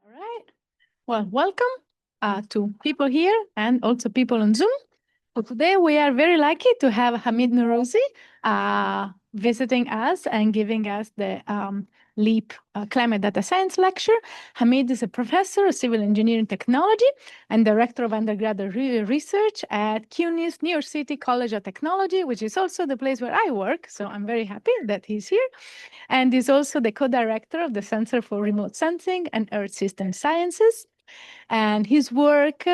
All right. Well, welcome to people here and also people on Zoom. So today we are very lucky to have Hamid Norouzi visiting us and giving us the LEAP Climate Data Science lecture. Hamid is a professor of civil engineering technology and director of undergraduate research at CUNY's New York City College of Technology, which is also the place where I work. So I'm very happy that he's here. And is also the co-director of the Center for Remote Sensing and Earth System Sciences. And his work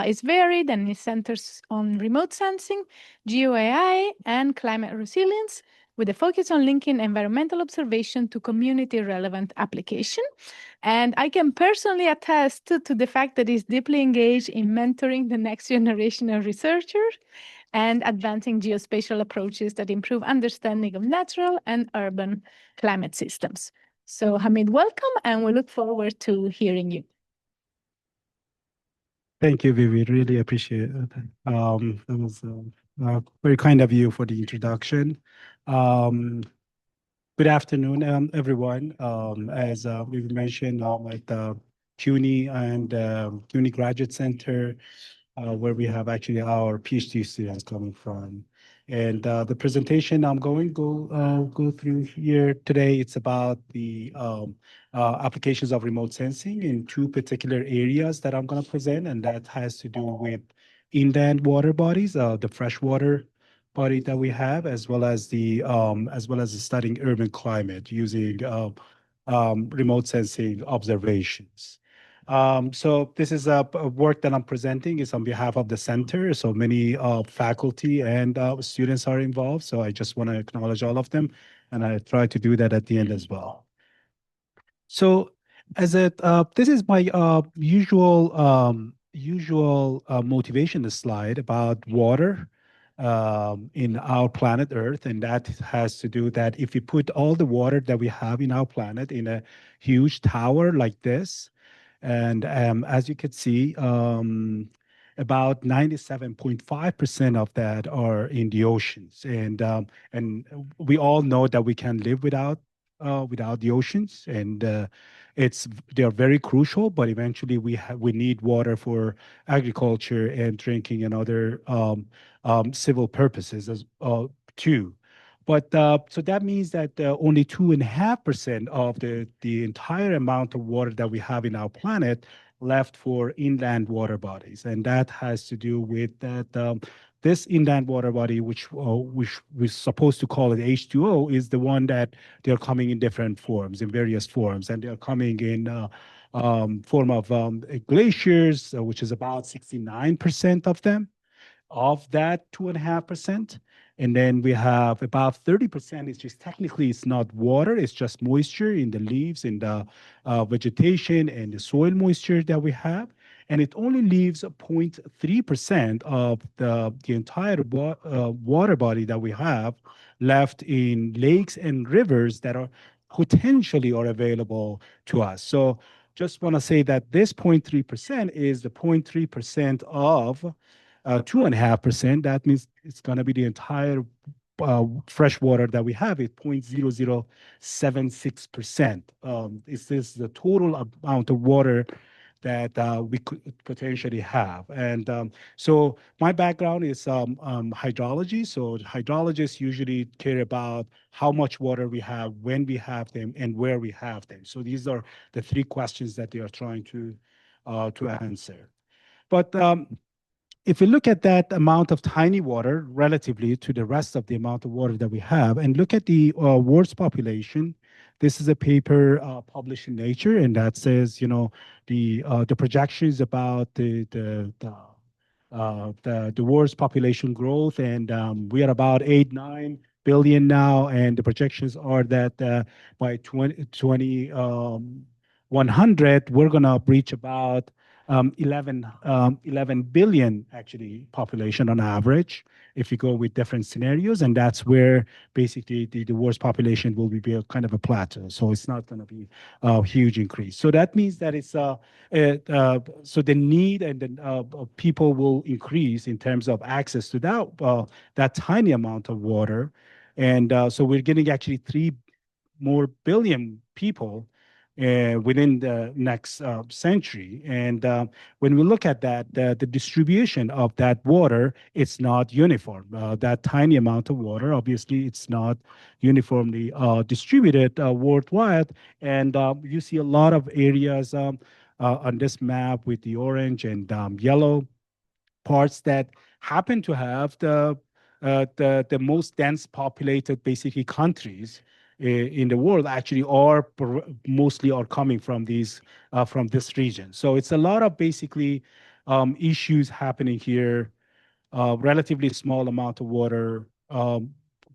is varied and it centers on remote sensing, GeoAI, and climate resilience, with a focus on linking environmental observation to community-relevant application. And I can personally attest to the fact that he's deeply engaged in mentoring the next generation of researchers and advancing geospatial approaches that improve understanding of natural and urban climate systems. So Hamid, welcome, and we look forward to hearing you. Thank you, Vivi. Really appreciate it. That was very kind of you for the introduction. Good afternoon, everyone. As we've mentioned, at the CUNY and CUNY Graduate Center, where we have actually our PhD students coming from. And the presentation I'm going to go through here today, it's about the applications of remote sensing in two particular areas that I'm going to present, and that has to do with inland water bodies, the freshwater body that we have, as well as the studying urban climate using remote sensing observations. So this is a work that I'm presenting is on behalf of the center. So many faculty and students are involved. So I just want to acknowledge all of them, and I try to do that at the end as well. So as this is my usual motivation slide about water in our planet Earth, and that has to do that if we put all the water that we have in our planet in a huge tower like this, and as you can see, about 97.5% of that are in the oceans, and we all know that we can live without the oceans, and they are very crucial. But eventually, we need water for agriculture and drinking and other civil purposes as too. But so that means that only 2.5% of the entire amount of water that we have in our planet left for inland water bodies, and that has to do with that. This inland water body, which we're supposed to call it H2O, is the one that they're coming in different forms, in various forms, and they're coming in form of glaciers, which is about 69% of them, of that 2.5%. And then we have about 30% is just technically it's not water, it's just moisture in the leaves, in the vegetation and the soil moisture that we have. And it only leaves 0.3% of the entire water body that we have left in lakes and rivers that are potentially are available to us. So just want to say that this 0.3% is the 0.3% of 2.5%. That means it's going to be the entire fresh water that we have is 0.0076%. This is the total amount of water that we could potentially have. And so my background is hydrology. So hydrologists usually care about how much water we have, when we have them, and where we have them. So these are the three questions that they are trying to answer. But if we look at that amount of tiny water relatively to the rest of the amount of water that we have, and look at the world's population, this is a paper published in Nature, and that says, the projections about the world's population growth, and we are about 8-9 billion now, and the projections are that by 2100 we're gonna reach about 11 billion actually population on average if you go with different scenarios, and that's where basically the world's population will be a kind of a plateau, so it's not going to be a huge increase. So that means that it's so the need and the people will increase in terms of access to that tiny amount of water, and so we're getting actually 3 more billion people within the next century. And when we look at that, the distribution of that water, it's not uniform. That tiny amount of water, obviously, it's not uniformly distributed worldwide. And you see a lot of areas on this map with the orange and yellow parts that happen to have the most dense populated basically countries in the world actually are mostly are coming from these from this region. So it's a lot of basically issues happening here, relatively small amount of water,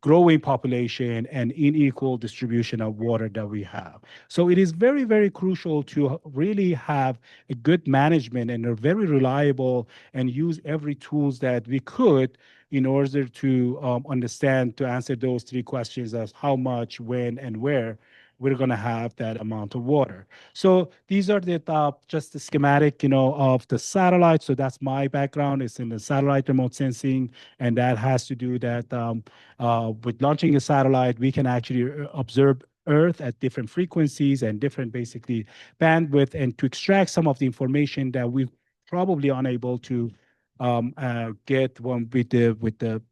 growing population, and unequal distribution of water that we have. So it is very, very crucial to really have a good management and a very reliable and use every tools that we could in order to understand, to answer those three questions as how much, when, and where we're going to have that amount of water. So these are the just the schematic, of the satellite. So that's my background. It's in the satellite remote sensing, and that has to do that with launching a satellite, we can actually observe Earth at different frequencies and different basically bandwidth, and to extract some of the information that we probably unable to get one with the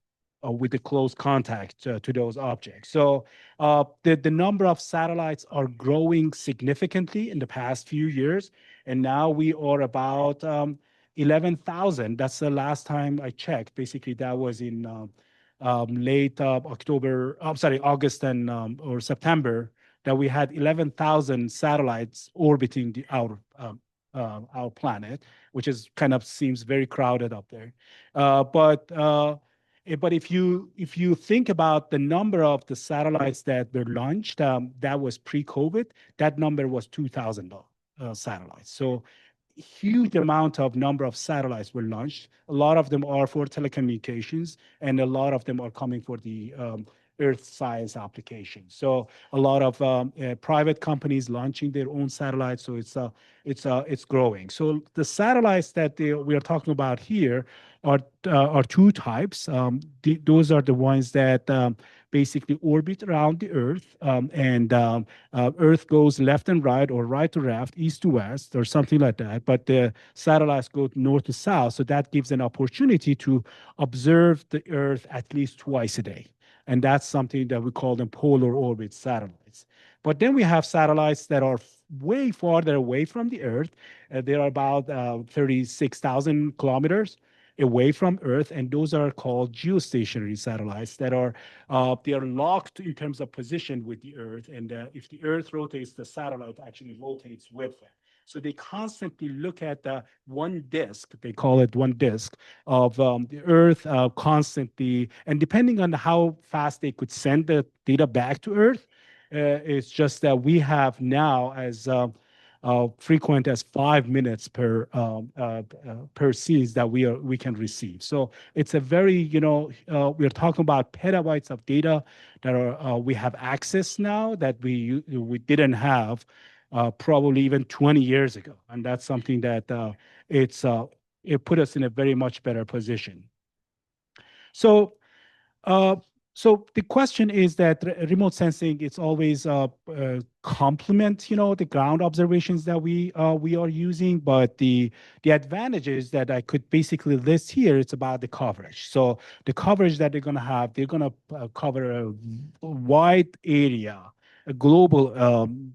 close contact to those objects. So the number of satellites are growing significantly in the past few years, and now we are about 11,000. That's the last time I checked. Basically, that was in late October, I'm sorry, August and or September, that we had 11,000 satellites orbiting our planet, which is kind of seems very crowded up there. But if you think about the number of the satellites that were launched, that was pre-COVID, that number was 2,000 satellites. So huge amount of number of satellites were launched. A lot of them are for telecommunications, and a lot of them are coming for the Earth science applications. So a lot of private companies launching their own satellites. So it's growing. So the satellites that we are talking about here are two types. Those are the ones that basically orbit around the Earth, and Earth goes left and right, or right to left, east to west, or something like that. But the satellites go north to south, so that gives an opportunity to observe the Earth at least twice a day. And that's something that we call them polar orbit satellites. But then we have satellites that are way farther away from the Earth. They are about 36,000 kilometers away from Earth, and those are called geostationary satellites that are they are locked in terms of position with the Earth, and if the Earth rotates, the satellite actually rotates with it. So they constantly look at one disk, they call it one disk, of the Earth constantly, and depending on how fast they could send the data back to Earth, it's just that we have now as frequent as 5 minutes per seas that we can receive. So it's a very, we're talking about petabytes of data that are we have access now that we didn't have probably even 20 years ago, and that's something that it put us in a very much better position. So uh, so the question is that remote sensing, it's always complement, the ground observations that we are using, but the advantages that I could basically list here, it's about the coverage. So the coverage that they're gonna cover a wide area, a global,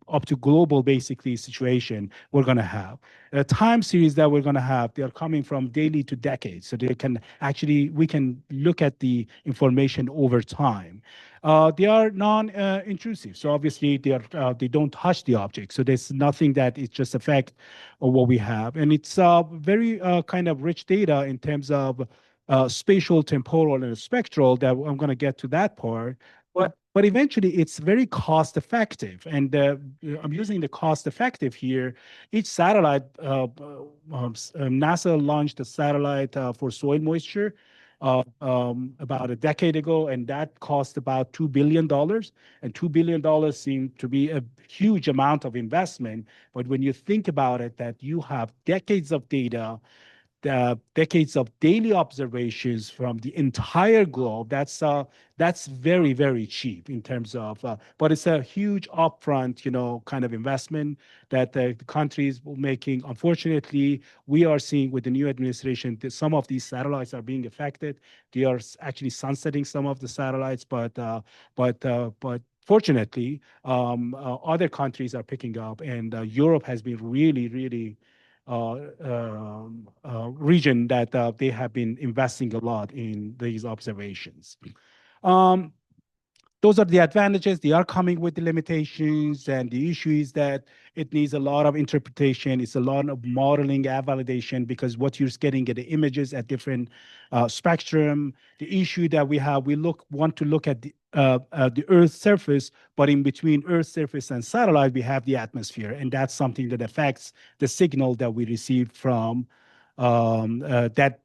up to global basically situation we're gonna have. The time series that we're going to have, they are coming from daily to decades. So they can actually, we can look at the information over time. They are non-intrusive. So obviously they don't touch the object. So there's nothing that it just affect what we have. And it's very kind of rich data in terms of spatial, temporal, and spectral that I'm going to get to that part. But eventually it's very cost effective. And I'm using the cost effective here. Each satellite, NASA launched a satellite for soil moisture about a decade ago, and that cost about $2 billion. And $2 billion seemed to be a huge amount of investment. But when you think about it, that you have decades of data decades of daily observations from the entire globe, that's very, very cheap in terms of, but it's a huge upfront, kind of investment that the countries were making. Unfortunately, we are seeing with the new administration that some of these satellites are being affected. They are actually sunsetting some of the satellites, but fortunately, other countries are picking up, and Europe has been really, really region that they have been investing a lot in these observations. Um, those are the advantages. They are coming with the limitations, and the issue is that it needs a lot of interpretation. It's a lot of modeling and validation because what you're getting at the images at different spectrum. The issue that we have, want to look at the Earth's surface, but in between Earth's surface and satellite, we have the atmosphere, and that's something that affects the signal that we receive from that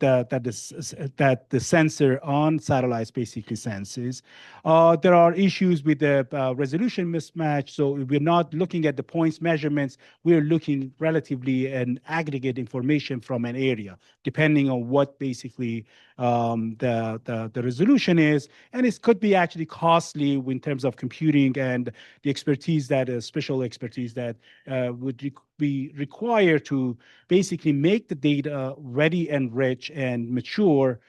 the sensor on satellites basically senses. There are issues with the resolution mismatch. So we're not looking at the points measurements. We're looking relatively an aggregate information from an area, depending on what basically the resolution is. And it could be actually costly in terms of computing and the expertise special expertise that would be required to basically make the data ready and rich and mature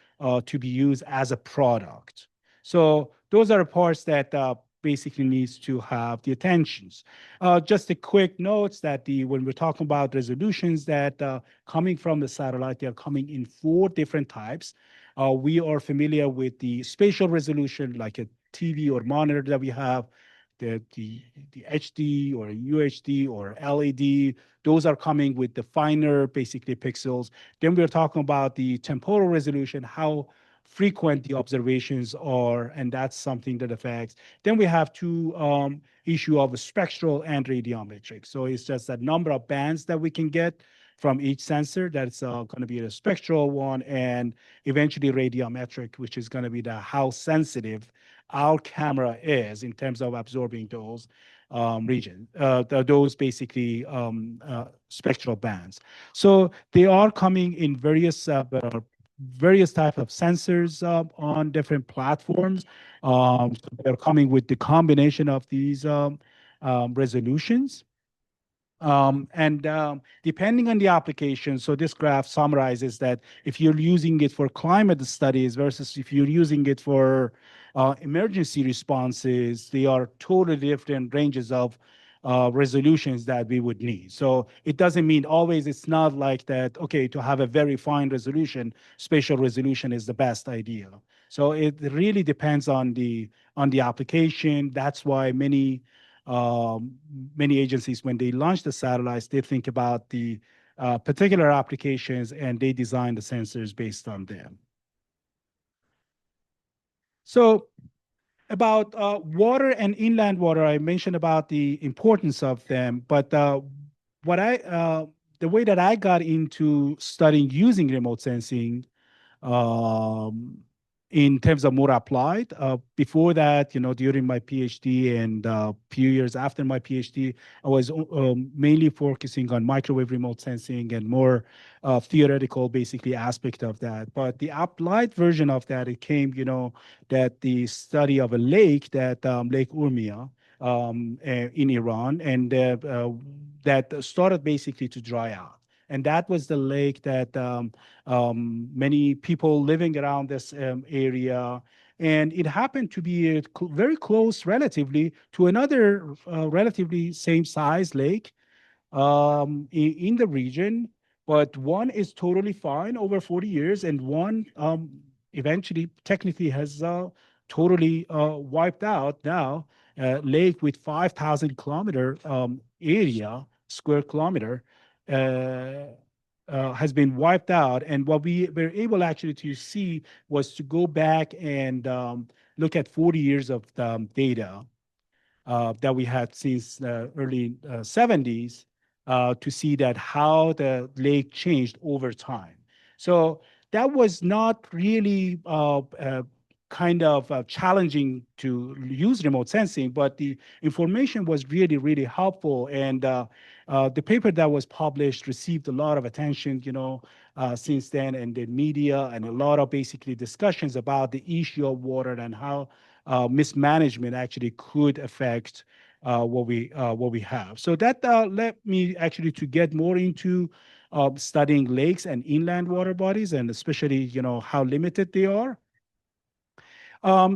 to be used as a product. So those are the parts that basically needs to have the attentions. Just a quick notes that when we're talking about resolutions that coming from the satellite, they are coming in 4 different types. We are familiar with the spatial resolution, like a TV or monitor that we have, the HD or UHD or LED. Those are coming with the finer, basically, pixels. Then we're talking about the temporal resolution, how frequent the observations are, and that's something that affects. Then we have 2 issue of spectral and radiometric. So it's just that number of bands that we can get from each sensor. That's going to be the spectral one, and eventually radiometric, which is going to be how sensitive our camera is in terms of absorbing those those basically spectral bands. So they are coming in various type of sensors on different platforms. So they're coming with the combination of these resolutions. Depending on the application, so this graph summarizes that if you're using it for climate studies versus if you're using it for emergency responses, they are totally different ranges of resolutions that we would need. So it doesn't mean always it's not like that, okay, to have a very fine resolution, spatial resolution is the best idea. So it really depends on the application. That's why many agencies, when they launch the satellites, they think about the particular applications and they design the sensors based on them. So about water and inland water, I mentioned about the importance of them, but the way that I got into studying using remote sensing in terms of more applied. Before that, during my PhD and a few years after my PhD, I was mainly focusing on microwave remote sensing and more theoretical, basically, aspect of that. But the applied version of that, it came, that the study of a lake, that Lake Urmia in Iran, and that started basically to dry out. And that was the lake that many people living around this area. And it happened to be very close, relatively, to another relatively same size lake in the region. But one is totally fine over 40 years, and one eventually, technically, has totally wiped out now. Lake with 5,000 kilometer square kilometer, has been wiped out. And what we were able actually to see was to go back and look at 40 years of data that we had since the early 70s to see that how the lake changed over time. So that was not really kind of challenging to use remote sensing, but the information was really, really helpful. And the paper that was published received a lot of attention, since then, and the media, and a lot of basically discussions about the issue of water and how mismanagement actually could affect what we have. So that led me actually to get more into studying lakes and inland water bodies, and especially how limited they are.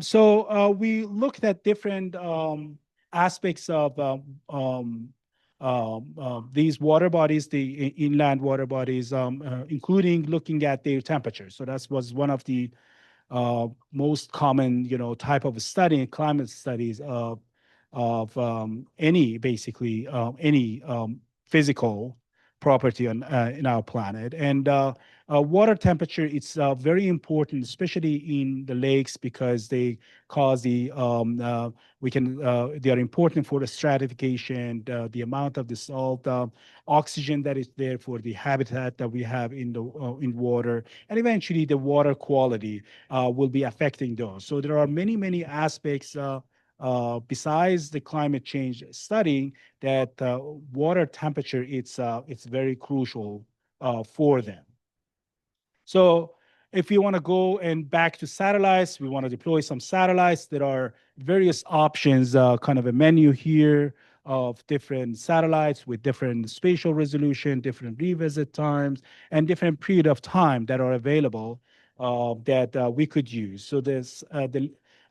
So we looked at different aspects of these water bodies, the inland water bodies, including looking at their temperature. So that was one of the most common, type of study, climate studies of any basically any physical property on in our planet. And water temperature, it's very important, especially in the lakes, because they cause they are important for the stratification, the amount of the salt, oxygen that is there for the habitat that we have in water, and eventually the water quality will be affecting those. So there are many, many aspects besides the climate change study that water temperature, it's very crucial for them. So if you want to go and back to satellites, we want to deploy some satellites. There are various options, kind of a menu here of different satellites with different spatial resolution, different revisit times, and different period of time that are available that we could use. So there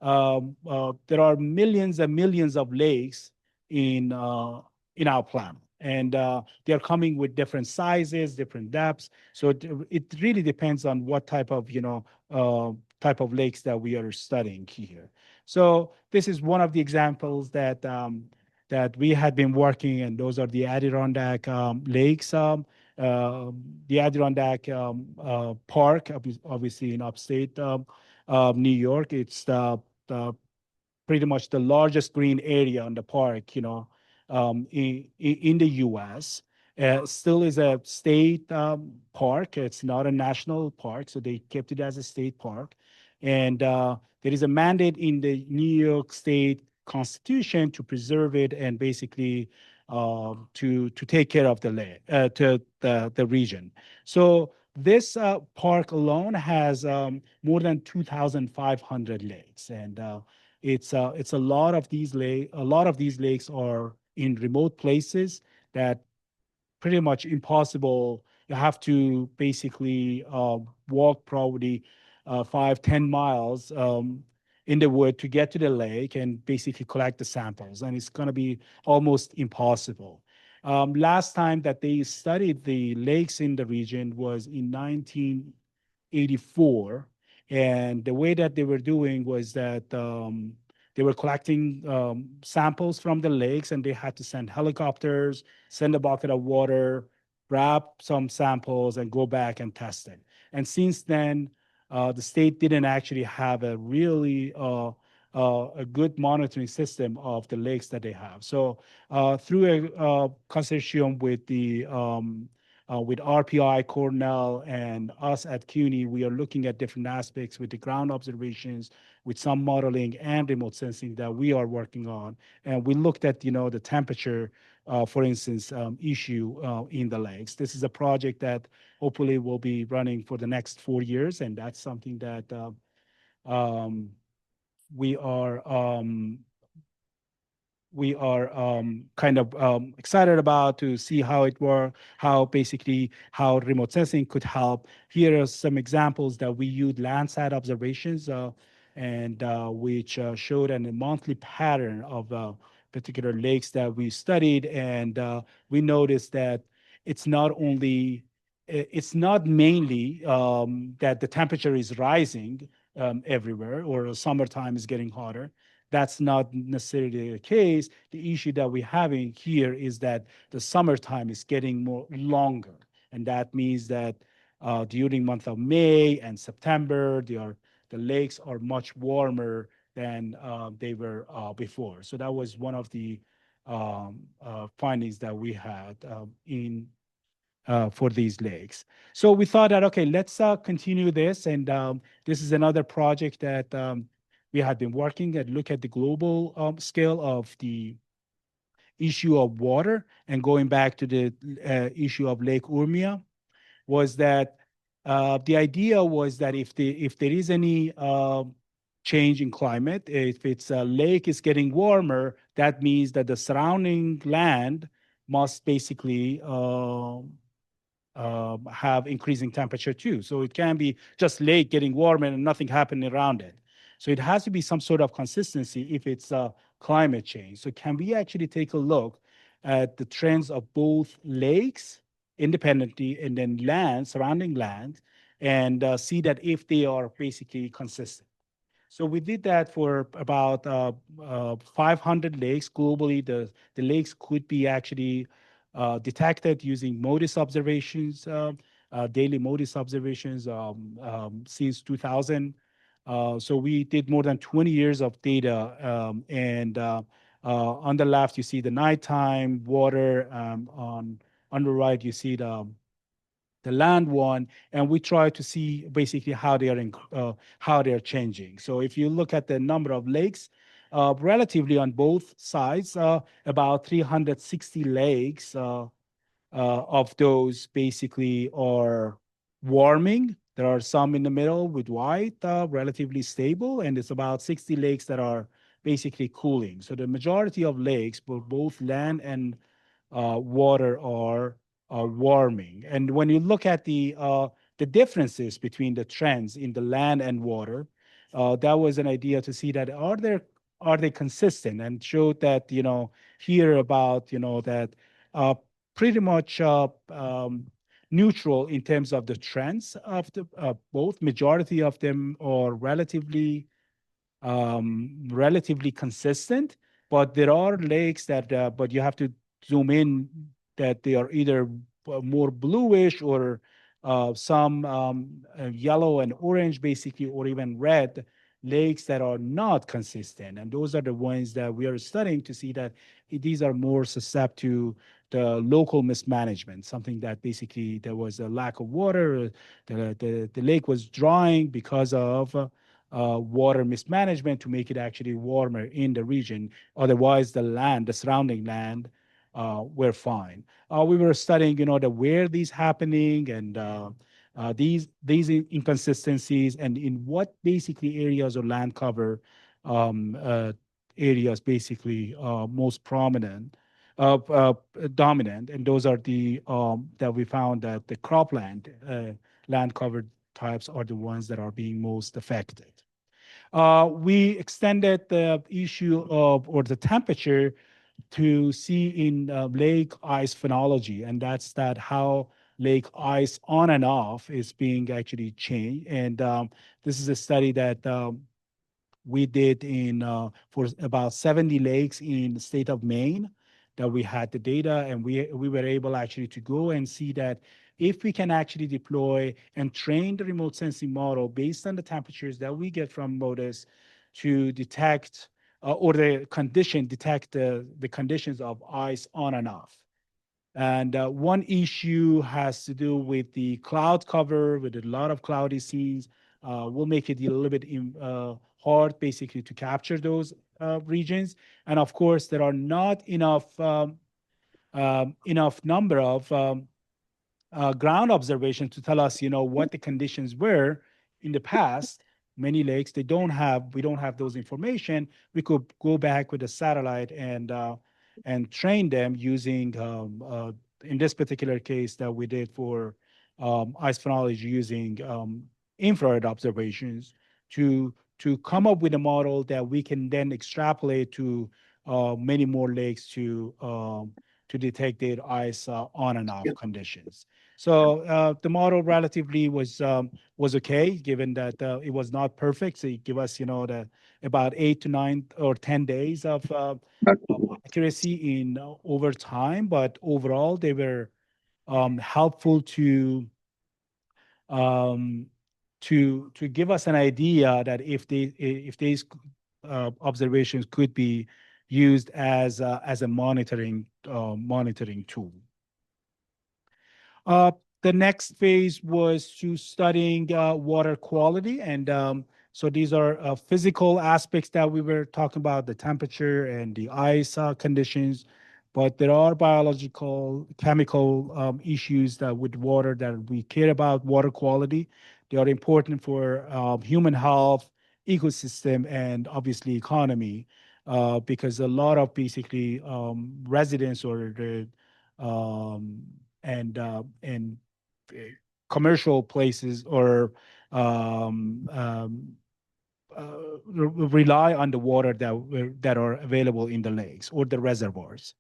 are millions and millions of lakes in our planet, and they're coming with different sizes, different depths. So it really depends on what type of lakes that we are studying here. So this is one of the examples that we had been working, and those are the Adirondack lakes. The Adirondack Park, obviously in upstate New York. It's the pretty much the largest green area on the park, in the U.S. Still is a state park. It's not a national park, so they kept it as a state park. And there is a mandate in the New York State Constitution to preserve it and basically to take care of to the region. So this park alone has more than 2,500 lakes, and it's a lot of these lakes are in remote places that pretty much impossible. You have to basically walk probably 5, 10 miles in the wood to get to the lake and basically collect the samples, and it's going to be almost impossible. Last time that they studied the lakes in the region was in 1984, and the way that they were doing was that they were collecting samples from the lakes, and they had to send helicopters, send a bucket of water, grab some samples, and go back and test it. And since then, the state didn't actually have a really a good monitoring system of the lakes that they have. So through a consortium with RPI, Cornell, and us at CUNY, we are looking at different aspects with the ground observations, with some modeling and remote sensing that we are working on. And we looked at, the temperature, for instance, issue in the lakes. This is a project that hopefully will be running for the next 4 years, and that's something that we are kind of excited about to see how it works, how remote sensing could help. Here are some examples that we used Landsat observations, and which showed a monthly pattern of particular lakes that we studied, and we noticed that it's not only it's not mainly that the temperature is rising everywhere, or summertime is getting hotter. That's not necessarily the case. The issue that we're having here is that the summertime is getting more longer, and that means that during month of May and September, the lakes are much warmer than they were before. So that was one of the findings that we had in for these lakes. So we thought that, okay, let's continue this. And this is another project that we had been working and look at the global scale of the issue of water and going back to the issue of Lake Urmia was that the idea was that if there is any change in climate, if it's a lake is getting warmer, that means that the surrounding land must basically have increasing temperature too. So it can be just lake getting warmer and nothing happening around it. So it has to be some sort of consistency if it's climate change. So can we actually take a look at the trends of both lakes independently and then land, surrounding land, and see that if they are basically consistent. So we did that for about 500 lakes globally. The lakes could be actually detected using MODIS observations, daily MODIS observations since 2000. So we did more than 20 years of data. On the left, you see the nighttime water. On the right, you see the land one, and we try to see basically how they are changing. So if you look at the number of lakes, relatively on both sides, about 360 lakes of those basically are warming. There are some in the middle with white, relatively stable, and it's about 60 lakes that are basically cooling. So the majority of lakes, both land and water, are warming. And when you look at the differences between the trends in the land and water, that was an idea to see that are they consistent, and showed that here about that pretty much neutral in terms of the trends of the both. Majority of them are relatively consistent, but there are lakes that, but you have to zoom in, that they are either more bluish or some yellow and orange, basically, or even red lakes that are not consistent. And those are the ones that we are studying to see that these are more susceptible to the local mismanagement, something that basically there was a lack of water, the lake was drying because of water mismanagement to make it actually warmer in the region. Otherwise, the surrounding land, were fine. We were studying, the where these happening, and these inconsistencies, and in what basically areas or land cover areas basically most prominent, dominant, and those are the that we found that the cropland land covered types are the ones that are being most affected. We extended the issue of, or the temperature, to see in lake ice phenology, and that's that how lake ice on and off is being actually changed. And this is a study that we did in for about 70 lakes in the state of Maine, that we had the data, and we were able actually to go and see that if we can actually deploy and train the remote sensing model based on the temperatures that we get from MODIS to detect or detect the conditions of ice on and off. And one issue has to do with the cloud cover, with a lot of cloudy scenes. Will make it a little bit hard, basically, to capture those regions. And of course, there are not enough number of ground observation to tell us, what the conditions were in the past. Many lakes, we don't have those information. We could go back with a satellite and train them using, in this particular case that we did for ice phenology, using infrared observations to come up with a model that we can then extrapolate to many more lakes to detect their ice on and off conditions. So the model relatively was okay, given that it was not perfect. So it gave us, about 8 to 9 or 10 days of accuracy in over time. But overall, they were helpful um, to give us an idea that if these observations could be used as a monitoring tool. The next phase was to studying water quality, and So these are physical aspects that we were talking about, the temperature and the ice conditions, but there are biological, chemical issues that with water that we care about, water quality. They are important for human health, ecosystem, and obviously economy, because a lot of basically residents or the um, and commercial places or um, um, rely on the water that are available in the lakes or the reservoirs.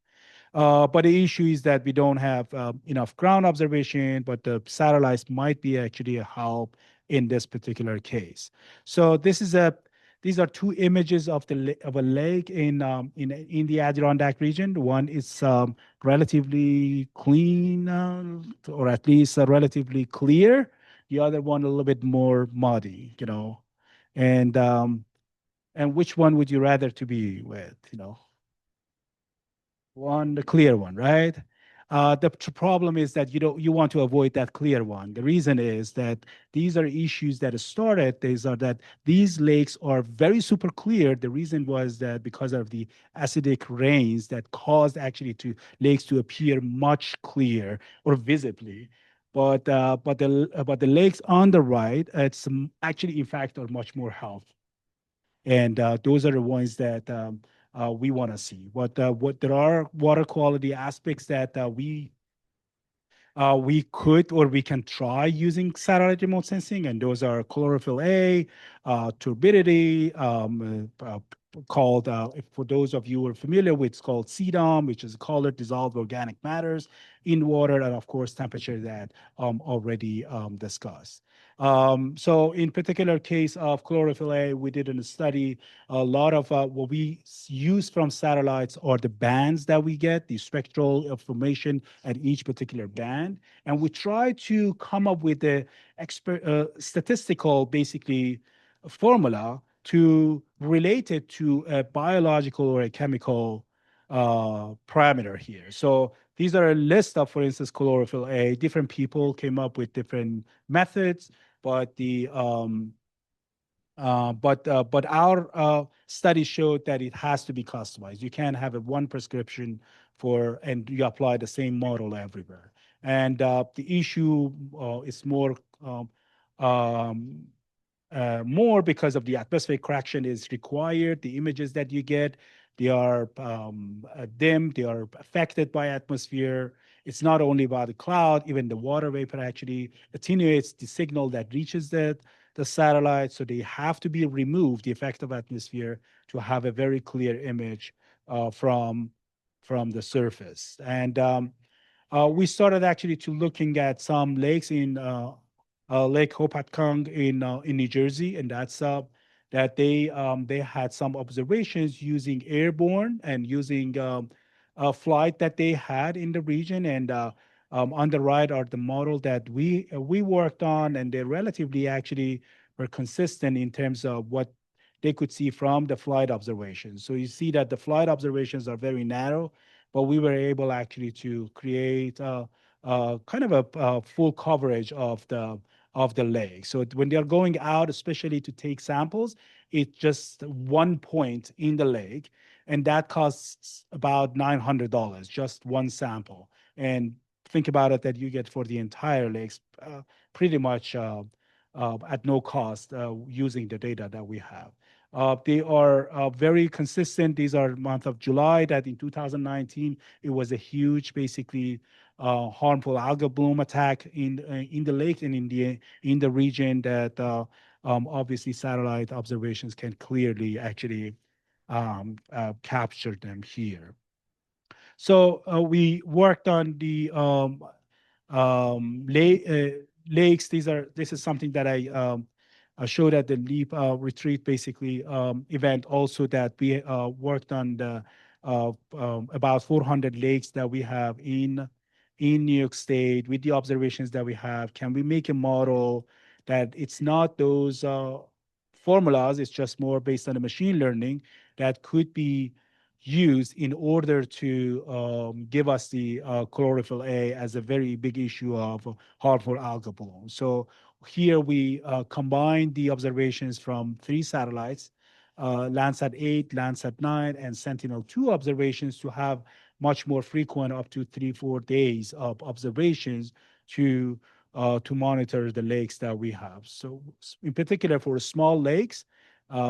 But the issue is that we don't have enough ground observation, but the satellites might be actually a help in this particular case. So these are two images of of a lake in the Adirondack region. One is relatively clean, or at least relatively clear. The other one a little bit more muddy, and and which one would you rather to be with, One, the clear one, right? The problem is that you want to avoid that clear one. The reason is that these are issues that started. These are that these lakes are very super clear. The reason was that because of the acidic rains that caused actually to lakes to appear much clear or visibly. But the lakes on the right, it's actually in fact are much more healthy, and those are the ones that we want to see. What there are water quality aspects that we could or we can try using satellite remote sensing, and those are chlorophyll A, turbidity, called, for those of you who are familiar with, it's called CDOM, which is colored dissolved organic matters in water, and of course, temperature that already discussed. So in particular case of chlorophyll A, we did in a study, a lot of what we use from satellites are the bands that we get, the spectral information at each particular band. And we try to come up with a statistical, basically, formula to relate it to a biological or a chemical parameter here. So these are a list of, for instance, chlorophyll A. Different people came up with different methods, but but our study showed that it has to be customized. You can't have a one prescription for and you apply the same model everywhere. And the issue is um, more because of the atmospheric correction is required. The images that you get, they are dim, they are affected by atmosphere. It's not only about the cloud, even the water vapor actually attenuates the signal that reaches the satellite. So they have to be removed, the effect of atmosphere, to have a very clear image from the surface. And we started actually to looking at some lakes in Lake Hopatcong in New Jersey, and that's that they had some observations using airborne and using a flight that they had in the region. And on the right are the model that we worked on, and they relatively actually were consistent in terms of what they could see from the flight observations. So you see that the flight observations are very narrow, but we were able actually to create kind of a full coverage of the lake. So when they're going out, especially to take samples, it's just one point in the lake, and that costs about $900, just one sample. And think about it that you get for the entire lakes pretty much at no cost using the data that we have. They are very consistent. These are month of July. That in 2019 it was a huge, basically harmful algal bloom attack in the lake and in the region that obviously satellite observations can clearly actually capture them here. So we worked on the lakes. This is something that I showed at the Leap retreat, basically event. Also, that we worked on the about 400 lakes that we have in New York State with the observations that we have. Can we make a model that it's not those formulas? It's just more based on the machine learning that could be used in order to give us the chlorophyll A as a very big issue of harmful algal bloom. So here we combined the observations from 3 satellites, Landsat 8, Landsat 9, and Sentinel-2 observations to have much more frequent, up to 3-4 days of observations to monitor the lakes that we have. So in particular for small lakes,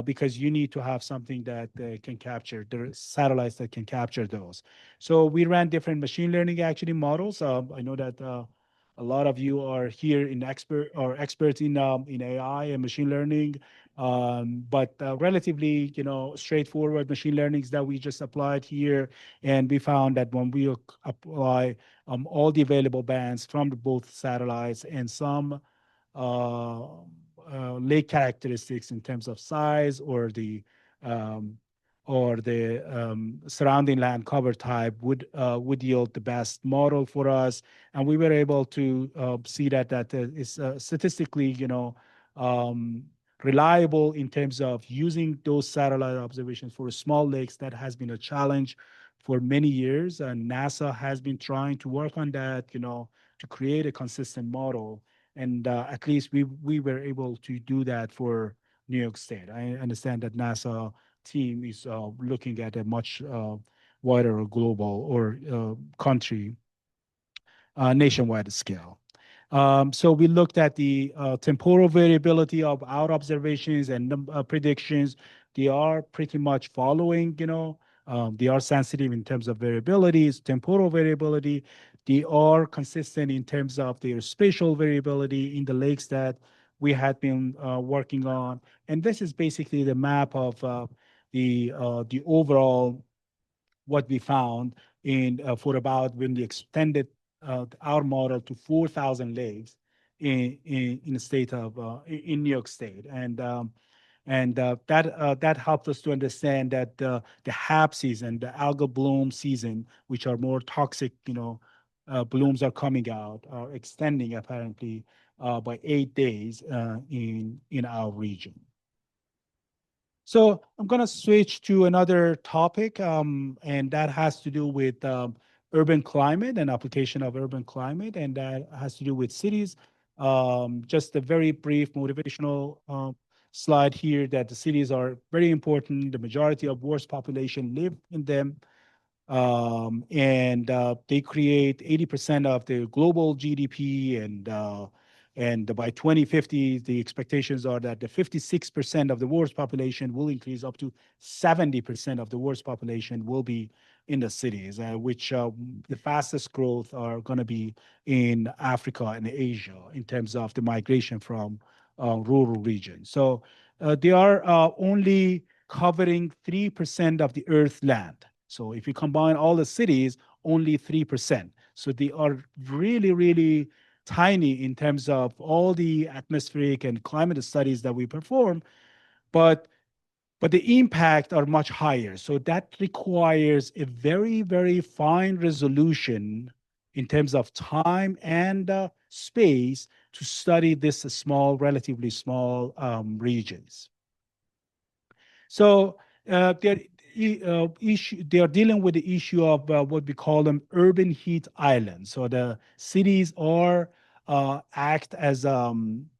because you need to have something that can capture, the satellites that can capture those. So we ran different machine learning actually models. I know that a lot of you are here in experts in AI and machine learning, but relatively, straightforward machine learnings that we just applied here. And we found that when we apply all the available bands from both satellites and some uh, lake characteristics in terms of size um, or the surrounding land cover type would yield the best model for us, and we were able to see that is statistically, um, reliable in terms of using those satellite observations for small lakes. That has been a challenge for many years, and NASA has been trying to work on that, to create a consistent model. And at least we were able to do that for New York State. I understand that NASA team is looking at a much wider global or country nationwide scale. So we looked at the temporal variability of our observations and predictions. They are pretty much following, they are sensitive in terms of variabilities, temporal variability. They are consistent in terms of their spatial variability in the lakes that we had been working on. And this is basically the map of the overall what we found in for about when we extended our model to 4,000 lakes in the state of in New York State, and that helped us to understand that the HAB season, the algal bloom season, which are more toxic, blooms are coming out, are extending apparently by 8 days in our region. So I'm going to switch to another topic, and that has to do with urban climate and application of urban climate, and that has to do with cities. Just a very brief motivational slide here that the cities are very important. The majority of world's population live in them, and they create 80% of the global GDP, and by 2050, the expectations are that the 56% of the world's population will increase up to 70% of the world's population will be in the cities, which the fastest growth are going to be in Africa and Asia in terms of the migration from rural regions. So they are only covering 3% of the Earth land. So if you combine all the cities, only 3%. So they are really, really tiny in terms of all the atmospheric and climate studies that we perform, but the impact are much higher. So that requires a very, very fine resolution in terms of time and space to study this small, relatively small regions. So they are dealing with the issue of what we call them urban heat islands. So the cities are act as an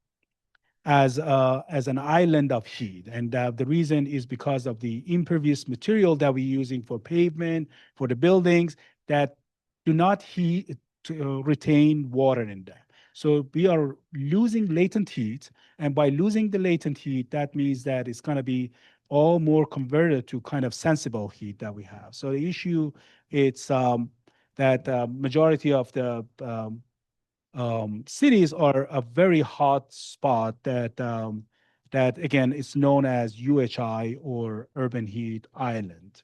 island of heat, and the reason is because of the impervious material that we're using for pavement for the buildings that do not heat to retain water in them. So we are losing latent heat, and by losing the latent heat, that means that it's going to be all more converted to kind of sensible heat that we have. So the issue it's that majority of the cities are a very hot spot that again is known as UHI or urban heat island.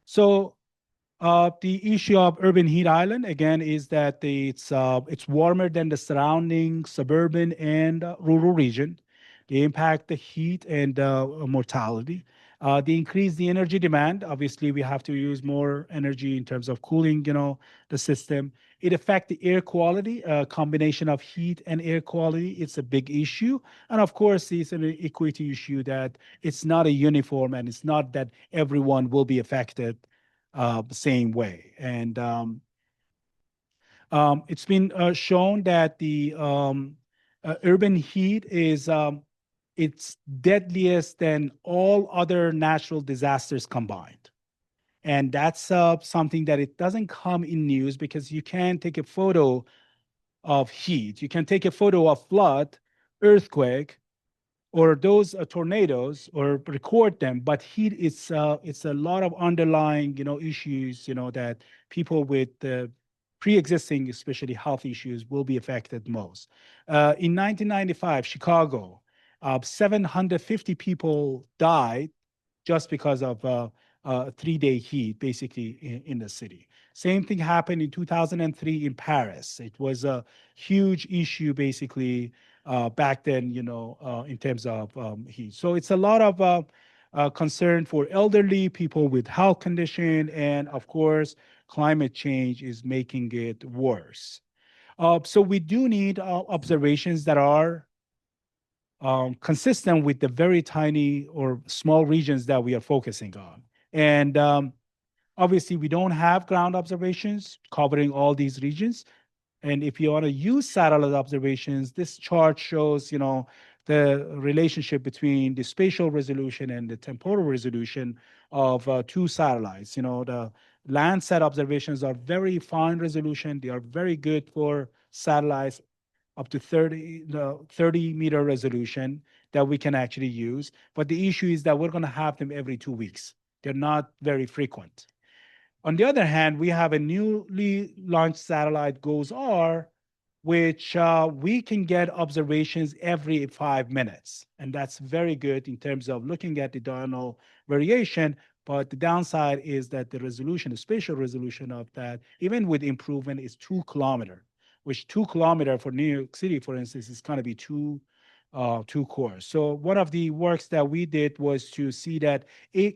So the issue of urban heat island again is that it's warmer than the surrounding suburban and rural region. They impact the heat and mortality. They increase the energy demand. Obviously, we have to use more energy in terms of cooling, the system. It affects the air quality. Combination of heat and air quality. It's a big issue, and of course, it's an equity issue that it's not a uniform, and it's not that everyone will be affected the same way. And it's been shown that urban heat is it's deadliest than all other natural disasters combined. And that's something that it doesn't come in news because you can take a photo of heat. You can take a photo of flood, earthquake, or those tornadoes, or record them. But heat is it's a lot of underlying issues that people with pre-existing, especially health issues, will be affected most. In 1995, Chicago, 750 people died just because of 3-day heat, basically in the city. Same thing happened in 2003 in Paris. It was a huge issue, basically, back then, in terms of heat. So it's a lot of concern for elderly people with health condition, and of course, climate change is making it worse. So we do need observations that are consistent with the very tiny or small regions that we are focusing on. And obviously, we don't have ground observations covering all these regions. And if you want to use satellite observations, this chart shows, the relationship between the spatial resolution and the temporal resolution of two satellites. The Landsat observations are very fine resolution. They are very good for satellites up to 30-meter resolution that we can actually use. But the issue is that we're going to have them every 2 weeks. They're not very frequent. On the other hand, we have a newly launched satellite, GOES-R, which we can get observations every 5 minutes. And that's very good in terms of looking at the diurnal variation. But the downside is that the resolution, the spatial resolution of that, even with improvement, is 2 kilometers, which 2 kilometers for New York City, for instance, is going to be two cores. So one of the works that we did was to see that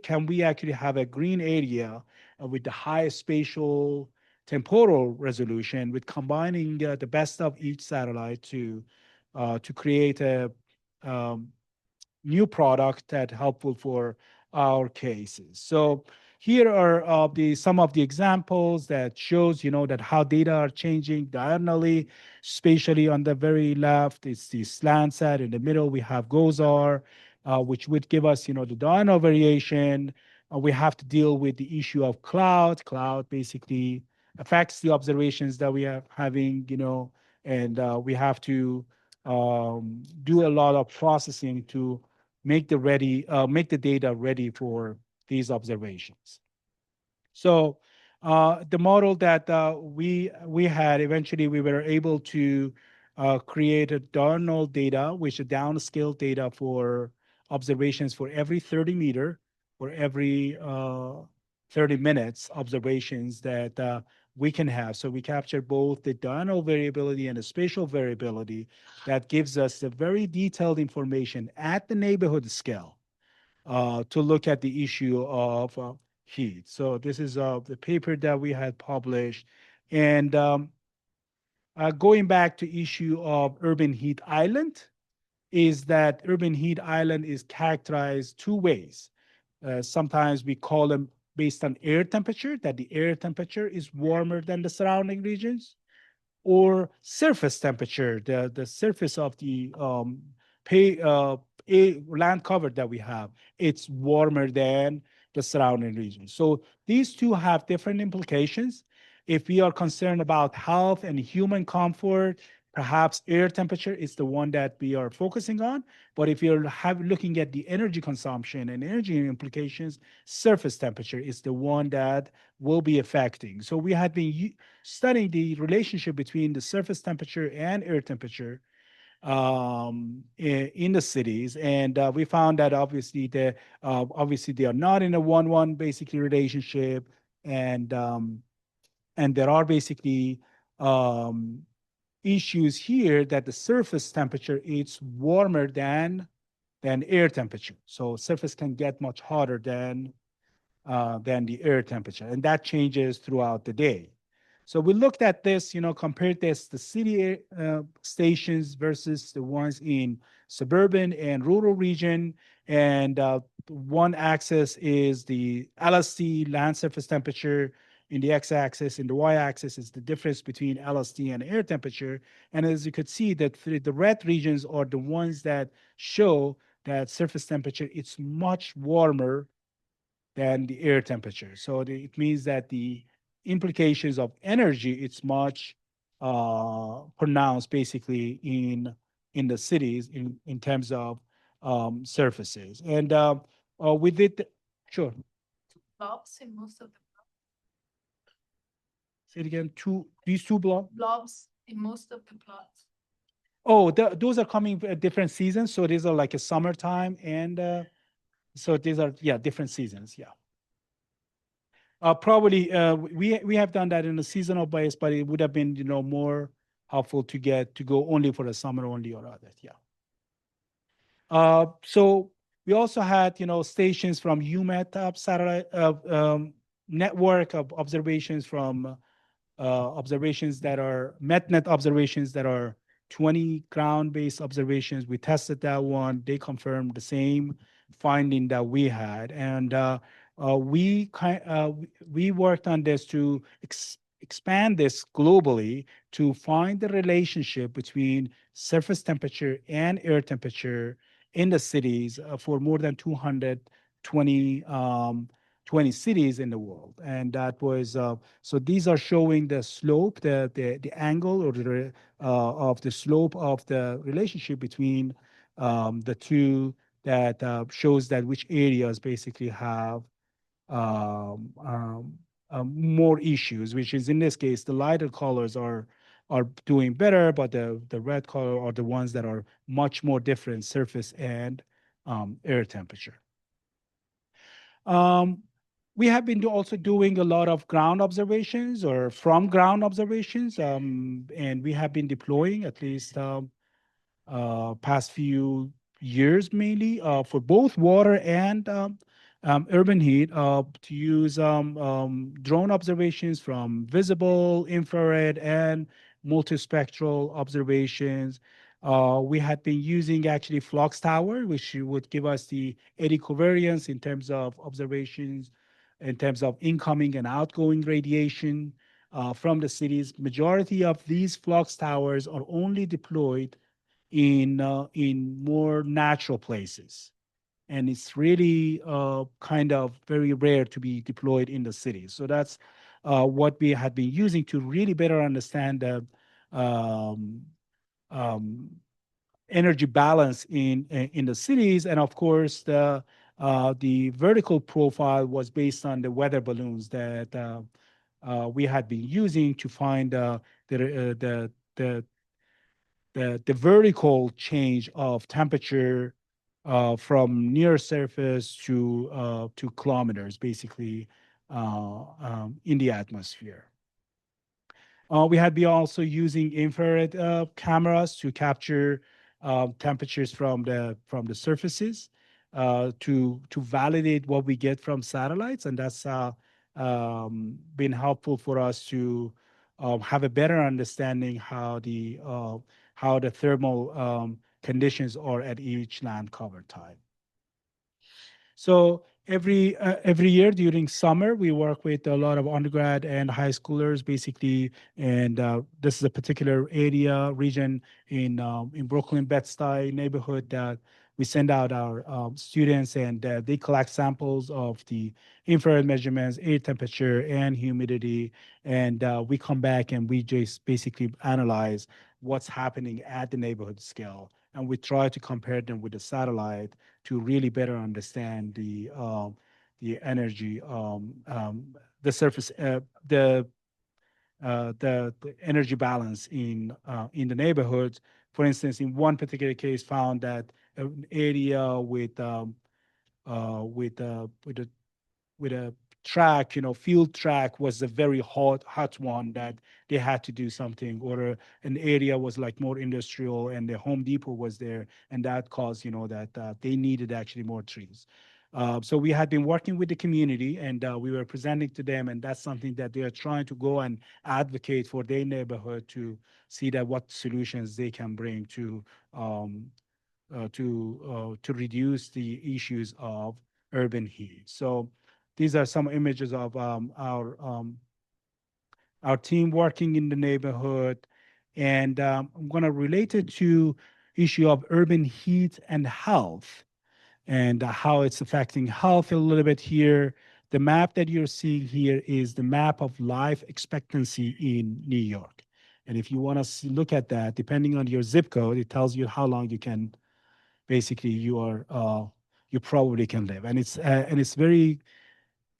can we actually have a green area with the highest spatial temporal resolution, with combining the best of each satellite to create a um, new product that helpful for our cases. So here are some of the examples that shows that how data are changing diagonally, spatially. On the very left it's the Landsat. In the middle we have GOES-R, which would give us the diagonal variation. We have to deal with the issue of cloud. Cloud basically affects the observations that we are having, and we have to do a lot of processing to make the data ready for these observations. So the model that we had, eventually we were able to create a diurnal data, which is downscaled data for observations for every 30-meter, for every 30 minutes observations that we can have. So we capture both the diurnal variability and the spatial variability that gives us the very detailed information at the neighborhood scale to look at the issue of heat. So this is the paper that we had published. And going back to issue of urban heat island, is that urban heat island is characterized two ways. Sometimes we call them based on air temperature, that the air temperature is warmer than the surrounding regions, or surface temperature, the surface of the land cover that we have, it's warmer than the surrounding region. So these two have different implications. If we are concerned about health and human comfort, perhaps air temperature is the one that we are focusing on. But if you're looking at the energy consumption and energy implications, surface temperature is the one that will be affecting. So we had been studying the relationship between the surface temperature and air temperature in the cities, and we found that obviously they are not in a 1-1 basically relationship, and there are basically issues here that the surface temperature is warmer than air temperature. So surface can get much hotter than the air temperature, and that changes throughout the day. So we looked at this, compared this the city stations versus the ones in suburban and rural region, and one axis is the LST, land surface temperature, in the x-axis. In the y-axis is the difference between LST and air temperature. And as you could see, that the red regions are the ones that show that surface temperature it's much warmer than the air temperature. So it means that the implications of energy it's much pronounced basically in the cities in terms of surfaces. And we did, sure. Blobs in most of the say it again. These two blobs in most of the plots. Oh, those are coming at different seasons. So these are like a summertime, and so these are different seasons. Yeah. Probably we have done that in a seasonal base, but it would have been more helpful to go only for the summer only or others. Yeah. So we also had stations from UMET satellite network of observations from observations that are MetNet observations that are 20 ground-based observations. We tested that one. They confirmed the same finding that we had, and we worked on this to expand this globally to find the relationship between surface temperature and air temperature in the cities for more than 220 20 cities in the world. And that was, so these are showing the slope, the angle or of the slope of the relationship between the two that shows that which areas basically have um, um, more issues, which is in this case, the lighter colors are doing better, but the red color are the ones that are much more different surface and air temperature. Um, we have been also doing a lot of ground observations or from ground observations, and we have been deploying at least past few years mainly for both water and urban heat to use drone observations from visible, infrared, and multispectral observations. We had been using actually flux tower, which would give us the eddy covariance in terms of observations, in terms of incoming and outgoing radiation from the cities. Majority of these flux towers are only deployed in more natural places, and it's really kind of very rare to be deployed in the cities. So that's what we had been using to really better understand the um, um, energy balance in the cities. And of course, the vertical profile was based on the weather balloons that we had been using to find the vertical change of temperature from near surface to kilometers, basically in the atmosphere. We had been also using infrared cameras to capture temperatures from the surfaces to validate what we get from satellites, and that's been helpful for us to have a better understanding how the thermal conditions are at each land cover type. So every year during summer, we work with a lot of undergrad and high schoolers, basically, and this is a particular area region in Brooklyn Bed-Stuy neighborhood that we send out our students, and they collect samples of the infrared measurements, air temperature, and humidity, and we come back and we just basically analyze what's happening at the neighborhood scale, and we try to compare them with the satellite to really better understand the energy, the surface, the energy balance in the neighborhoods. For instance, in one particular case, found that an area with a with a track, field track was a very hot one that they had to do something, or an area was like more industrial and the Home Depot was there, and that caused, that they needed actually more trees. So we had been working with the community, and we were presenting to them, and that's something that they are trying to go and advocate for their neighborhood to see that what solutions they can bring to reduce the issues of urban heat. So these are some images of our our team working in the neighborhood, and I'm going to relate it to issue of urban heat and health and how it's affecting health a little bit here. The map that you're seeing here is the map of life expectancy in New York. And if you want to look at that, depending on your zip code, it tells you how long you can basically you probably can live. And it's very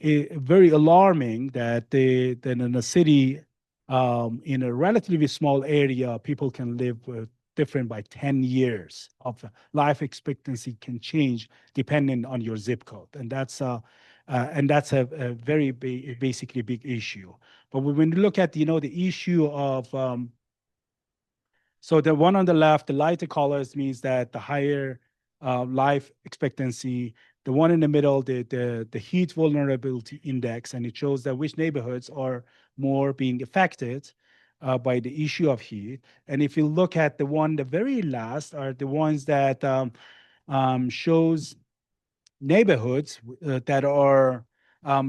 alarming that that in a city in a relatively small area, people can live different by 10 years of life expectancy can change depending on your zip code. And that's a very basically big issue. But when you look at, the issue of so the one on the left, the lighter colors means that the higher life expectancy. The one in the middle, the heat vulnerability index, and it shows that which neighborhoods are more being affected by the issue of heat. And if you look at the very last, are the ones that shows neighborhoods that are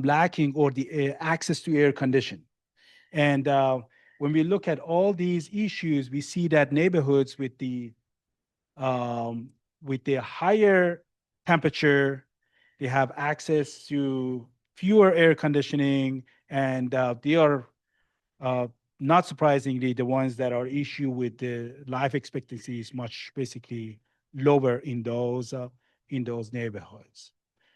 lacking or the access to air conditioning. And when we look at all these issues, we see that neighborhoods with the higher temperature, they have access to fewer air conditioning, and they are uh, not surprisingly the ones that are issue with the life expectancy is much basically lower in those neighborhoods.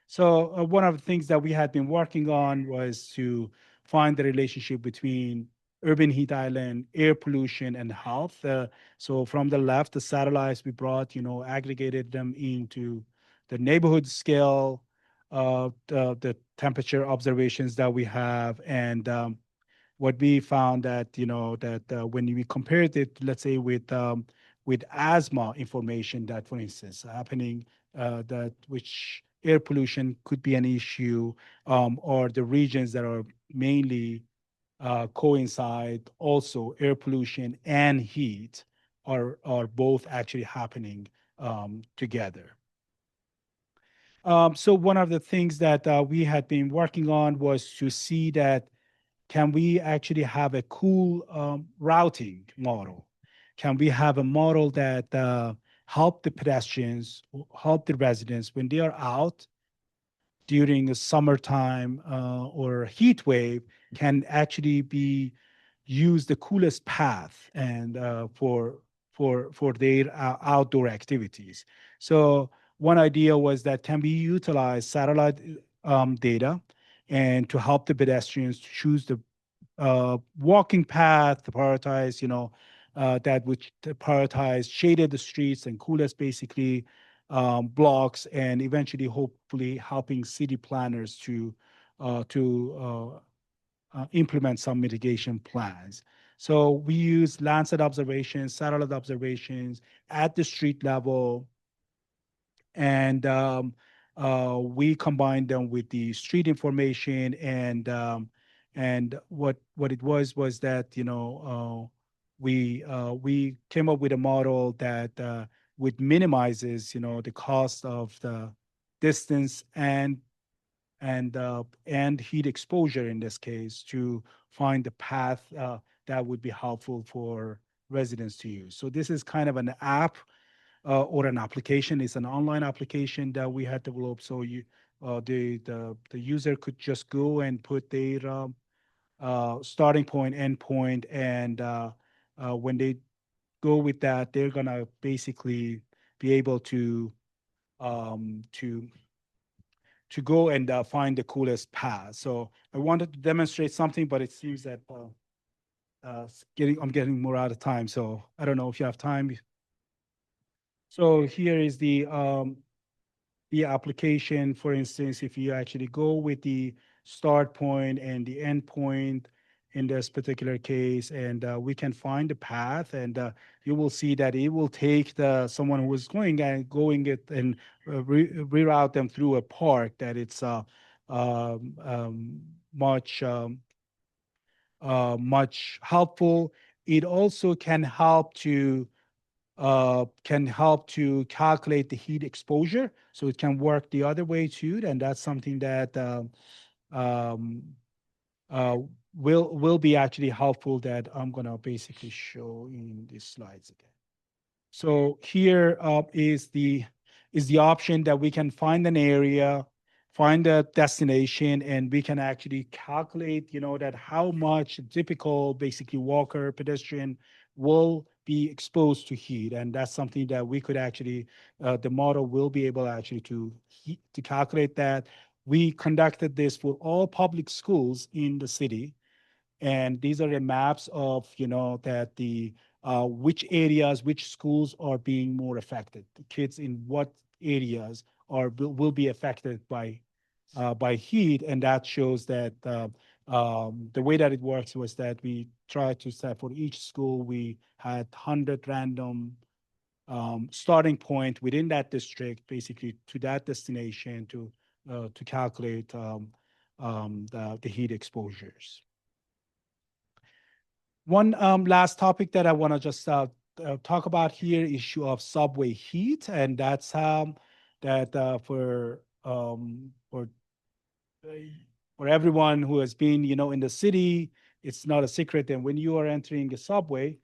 So one of the things that we had been working on was to find the relationship between urban heat island, air pollution, and health. So from the left, the satellites we brought, aggregated them into the neighborhood scale, the temperature observations that we have, and what we found that that when we compared it, let's say with asthma information, that for instance happening that which air pollution could be an issue, or the regions that are mainly coincide also air pollution and heat are both actually happening together. So one of the things that we had been working on was to see that can we actually have a cool routing model? Can we have a model that help the pedestrians, help the residents when they are out during the summertime or heat wave, can actually be use the coolest path and for their outdoor activities. So one idea was that can we utilize satellite data and to help the pedestrians to choose the walking path to prioritize, that which to prioritize shaded streets and coolest basically blocks, and eventually, hopefully, helping city planners to implement some mitigation plans. So we use Landsat observations, satellite observations at the street level, and we combined them with the street information. And what it was that we came up with a model that would minimizes the cost of the distance and heat exposure in this case to find the path that would be helpful for residents to use. So this is kind of an app or an application. It's an online application that we had developed. So the user could just go and put their starting point, end point, and when they go with that, they're gonna basically be able um, to to go and find the coolest path. So I wanted to demonstrate something, but it seems that I'm getting more out of time. So I don't know if you have time. So here is the application. For instance, if you actually go with the start point and the end point in this particular case, and we can find the path, and you will see that it will take someone who is going it and reroute them through a park that it's much much helpful. It also can help to calculate the heat exposure, so it can work the other way too. And that's something that um, uh, will be actually helpful that I'm gonna basically show in these slides again. So here is the option that we can find an area, find a destination, and we can actually calculate, that how much typical basically walker, pedestrian will be exposed to heat. And that's something that we could actually, the model will be able actually to calculate that. We conducted this for all public schools in the city, and these are the maps of that the which areas, which schools are being more affected, the kids in what areas will be affected by heat. And that shows that the way that it works was that we tried to set for each school, we had 100 random starting point within that district, basically to that destination to calculate the heat exposures. One last topic that I want to just talk about here, issue of subway heat, and that's that uh, for everyone who has been in the city, it's not a secret. And when you are entering a subway,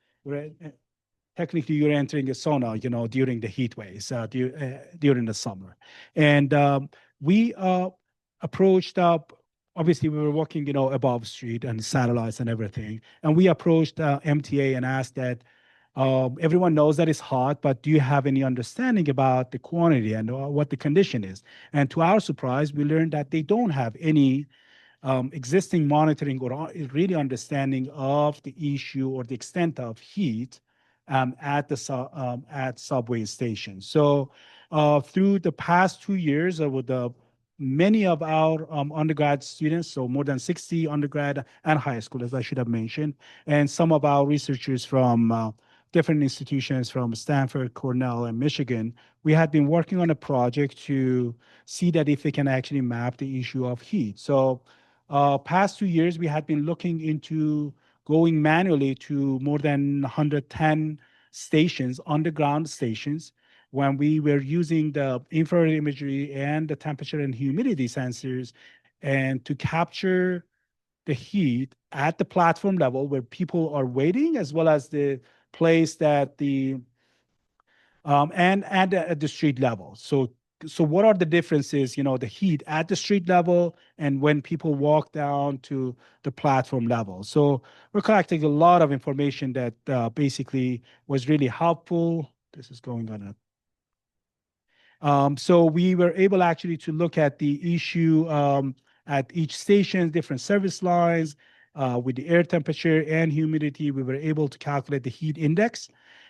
technically you're entering a sauna, during the heat waves during the summer. And we approached up. Obviously, we were working, above street and satellites and everything. And we approached MTA and asked that everyone knows that it's hot, but do you have any understanding about the quantity and what the condition is? And to our surprise, we learned that they don't have any existing monitoring or really understanding of the issue or the extent of heat at subway stations. So through the past 2 years, with many of our undergrad students, so more than 60 undergrad and high school, as I should have mentioned, and some of our researchers from different institutions from Stanford, Cornell, and Michigan, we had been working on a project to see that if we can actually map the issue of heat. So past 2 years, we had been looking into going manually to more than 110 stations, underground stations, when we were using the infrared imagery and the temperature and humidity sensors, and to capture the heat at the platform level where people are waiting, as well as the place that and at the street level. So what are the differences, the heat at the street level and when people walk down to the platform level? So we're collecting a lot of information that basically was really helpful. This is going on. So we were able actually to look at the issue at each station, different service lines, with the air temperature and humidity. We were able to calculate the heat index.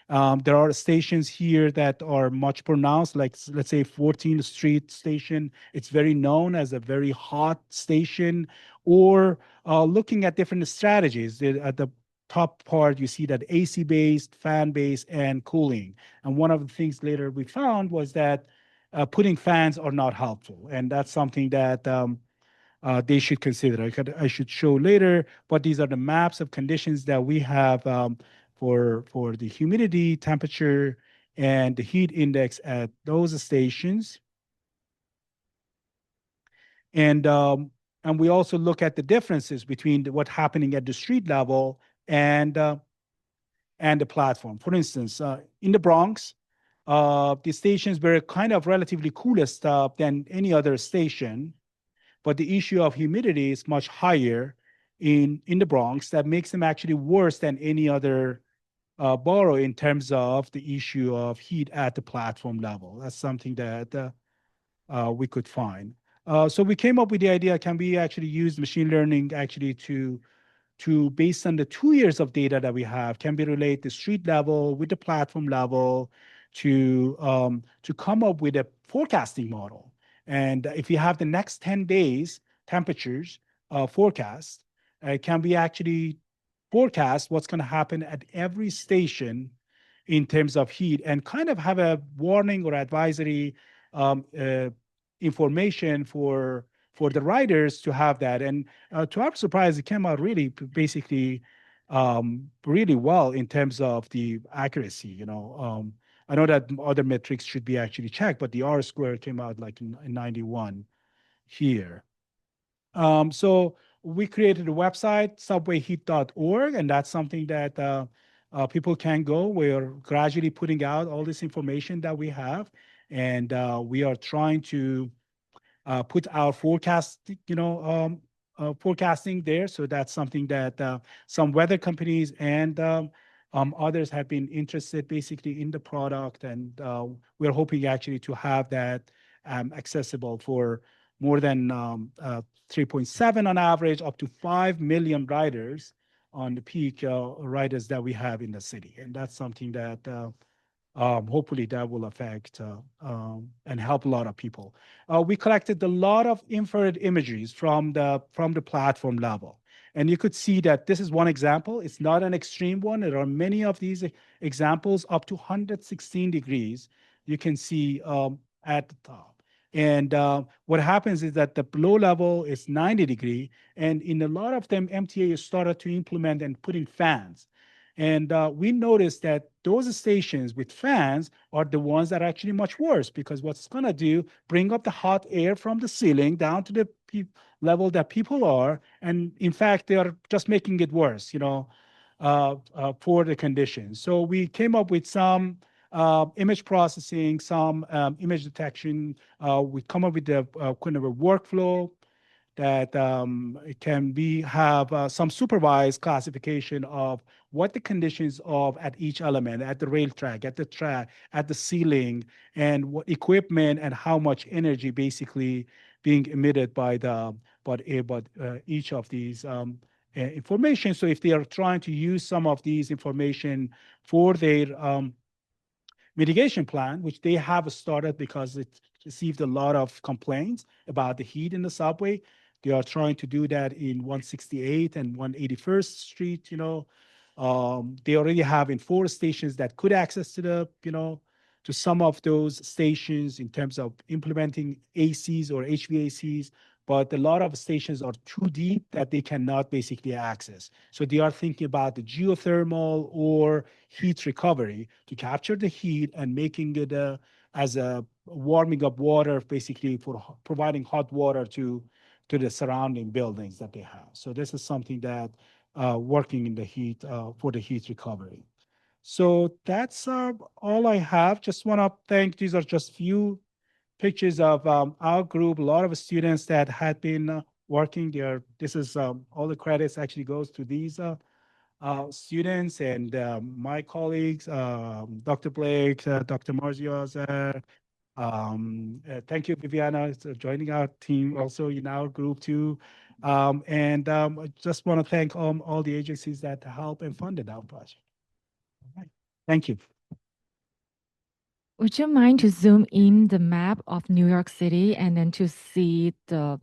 There are stations here that are much pronounced, like let's say 14th Street station. It's very known as a very hot station. Or looking at different strategies. At the top part, you see that AC-based, fan-based, and cooling. And one of the things later we found was that putting fans are not helpful. And that's something that they should consider. I should show later, but these are the maps of conditions that we have for the humidity, temperature, and the heat index at those stations. And we also look at the differences between what's happening at the street level and the platform. For instance, in the Bronx, the stations were kind of relatively coolest than any other station, but the issue of humidity is much higher in the Bronx. That makes them actually worse than any other borough in terms of the issue of heat at the platform level. That's something that we could find. So we came up with the idea: can we actually use machine learning actually to based on the 2 years of data that we have, can we relate the street level with the platform level to come up with a forecasting model? And if you have the next 10 days temperatures forecast, can we actually forecast what's going to happen at every station in terms of heat, and kind of have a warning or advisory information for the riders to have that. And to our surprise, it came out really basically really well in terms of the accuracy. I know that other metrics should be actually checked, but the R square came out like in 91 here. So we created a website, subwayheat.org, and that's something that people can go. We're gradually putting out all this information that we have, and we are trying to put our forecast, forecasting there. So that's something that some weather companies and others have been interested basically in the product, and we're hoping actually to have that accessible for more than 3.7 on average, up to 5 million riders on the peak riders that we have in the city. And that's something that hopefully that will affect and help a lot of people. We collected a lot of infrared imageries from the platform level. And you could see that this is one example. It's not an extreme one. There are many of these examples up to 116 degrees. You can see at the top. And what happens is that the low level is 90 degree. And in a lot of them, MTA started to implement and putting fans. And we noticed that those stations with fans are the ones that are actually much worse, because what's going to do, bring up the hot air from the ceiling down to the level that people are. And in fact, they are just making it worse, for the conditions. So we came up with some image processing, some image detection. We come up with a kind of a workflow that it can have some supervised classification of what the conditions of at each element, at the rail track, at the track, at the ceiling, and what equipment and how much energy basically being emitted by each of these information. So if they are trying to use some of these information for their mitigation plan, which they have started because it received a lot of complaints about the heat in the subway. They are trying to do that in 168 and 181st Street. They already have in 4 stations that could access to some of those stations in terms of implementing ACs or HVACs. But a lot of stations are too deep that they cannot basically access. So they are thinking about the geothermal or heat recovery to capture the heat and making it as a warming up water, basically for providing hot water to the surrounding buildings that they have. So this is something that working in the heat for the heat recovery. So that's all I have. Just want to thank, these are just few pictures of our group, a lot of students that had been working there. This is all the credits actually goes to these students and my colleagues, Dr. Blake, Dr. Marzio. Thank you, Viviana, for joining our team also in our group too. I just want to thank all the agencies that helped and funded our project. All right. Thank you. Would you mind to zoom in the map of New York City and then to see the